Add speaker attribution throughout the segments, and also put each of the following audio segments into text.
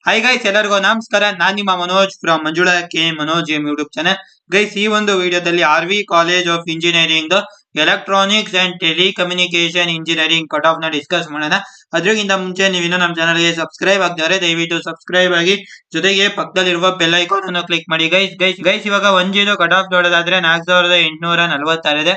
Speaker 1: Hi guys, ಎಲ್ಲರಿಗೂ ನಮಸ್ಕಾರ. ನಾನು ನಿಮ್ಮ Manoj from Manjula K Manoj M YouTube channel. Guys, ಈ ಒಂದು ವಿಡಿಯೋದಲ್ಲಿ RV college of engineering electronics and telecommunication engineering cut off ನ ಡಿಸ್ಕಸ್ ಮಾಡೋಣ. ಅದಕ್ಕಿಂತ ಮುಂಚೆ ನೀವು ಇನ್ನೂ ನಮ್ಮ ಚಾನಲ್ಗೆ ಸಬ್ಸ್ಕ್ರೈಬ್ ಆಗಿದ್ದಾರೆ, ದಯವಿಟ್ಟು ಸಬ್ಸ್ಕ್ರೈಬ್ ಆಗಿ, ಜೊತೆಗೆ ಪಕ್ಕದಲ್ಲಿರುವ ಬೆಲ್ ಐಕಾನ್ ಅನ್ನು ಕ್ಲಿಕ್ ಮಾಡಿ. ಗೈಸ್ ಇವಾಗ 1G ಕಟ್ ಆಫ್ ನೋಡೋದಾದ್ರೆ 4846 ಇದೆ.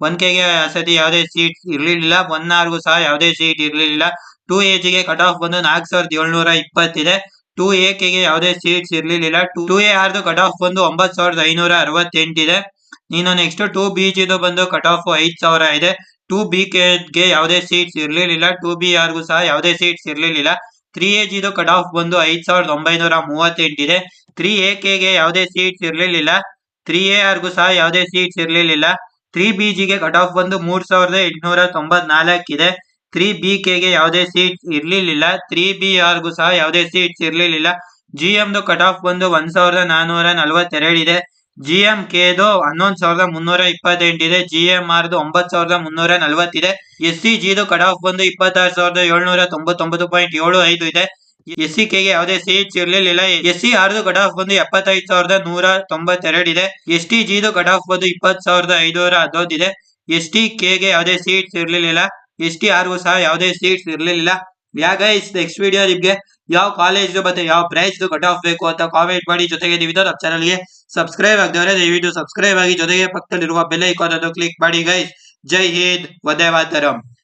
Speaker 1: 1K ಗೆ ಸತಿ ಯಾವುದೇ ಸೀಟ್ ಇರ್ಲಿಲ್ಲ, 1R ಸಹ ಯಾವುದೇ ಸೀಟ್ ಇರ್ಲಿಲ್ಲ. 2AG ಗೆ ಕಟ್ ಆಫ್ ಬಂದು 4720 ಇದೆ. 2AK ಗೆ ಯಾವುದೇ ಸೀಟ್ಸ್ ಇರ್ಲಿಲ್ಲ. 2AR ಕಟ್ ಆಫ್ ಬಂದು 9568 ಇದೆ. ಇನ್ನು ನೆಕ್ಸ್ಟ್ 2BG ಬಂದು ಕಟ್ ಆಫ್ 5000 ಇದೆ. 2BK ಗೆ ಯಾವುದೇ ಸೀಟ್ಸ್ ಇರ್ಲಿಲ್ಲ. 2BR ಸಹ ಯಾವುದೇ ಸೀಟ್ಸ್ ಇರ್ಲಿಲ್ಲ. 3AG ಕಟ್ ಆಫ್ ಬಂದು 5938 ಇದೆ. 3AK ಗೆ ಯಾವುದೇ ಸೀಟ್ಸ್ ಇರ್ಲಿಲ್ಲ. 3AR ಸಹ ಯಾವುದೇ ಸೀಟ್ಸ್ ಇರ್ಲಿಲ್ಲ. 3BG ಗೆ ಕಟ್ ಆಫ್ ಬಂದು 3894 ಇದೆ. 3BK ಗೆ ಯಾವುದೇ ಸೀಟ್ಸ್ ಇರ್ಲಿಲ್ಲ. 3BR ಸಹ ಯಾವುದೇ ಸೀಟ್ಸ್ ಇರ್ಲಿಲ್ಲ. GM ಕಟ್ ಆಫ್ ಬಂದು 1442 ಇದೆ. GMK 11328 ಇದೆ. GMR 9340 ಇದೆ. SCG ಕಟ್ ಆಫ್ ಬಂದು 26799.75 ಇದೆ. SCK ಗೆ ಯಾವುದೇ ಸೀಟ್ಸ್ ಇರ್ಲಿಲ್ಲ. SCR ಕಟ್ ಆಫ್ ಬಂದು 75192 ಇದೆ. STG ಕಟ್ ಆಫ್ ಬಂದು 20511 ಇದೆ. STK ಗೆ ಯಾವುದೇ ಸೀಟ್ಸ್ ಇರ್ಲಿಲ್ಲ. STR ಸಹ ಯಾವುದೇ ಸೀಟ್ಸ್ ಇರ್ಲಿಲ್ಲ. ಗೈಸ್, ನೆಕ್ಸ್ಟ್ ವಿಡಿಯೋ ನಿಮ್ಗೆ ಯಾವ ಕಾಲೇಜ್ ಮತ್ತೆ ಯಾವ ಬ್ರಾಂಚ್ ಕಟ್ ಆಫ್ ಬೇಕು ಅಂತ ಕಾಮೆಂಟ್ ಮಾಡಿ. ಜೊತೆಗೆ ನೀವು ನಮ್ಮ ಚಾನಲ್ಗೆ ಸಬ್ಸ್ಕ್ರೈಬ್ ಆಗಿದ್ರೆ ದಯವಿಟ್ಟು ಸಬ್ಸ್ಕ್ರೈಬ್ ಆಗಿ, ಜೊತೆಗೆ ಪಕ್ಕದಲ್ಲಿರುವ ಬೆಲ್ ಐಕಾನ್ ಅನ್ನು ಕ್ಲಿಕ್ ಮಾಡಿ. ಗೈಸ್, ಜೈ ಹಿಂದ್, ವಂದೇ ಮಾತರಂ.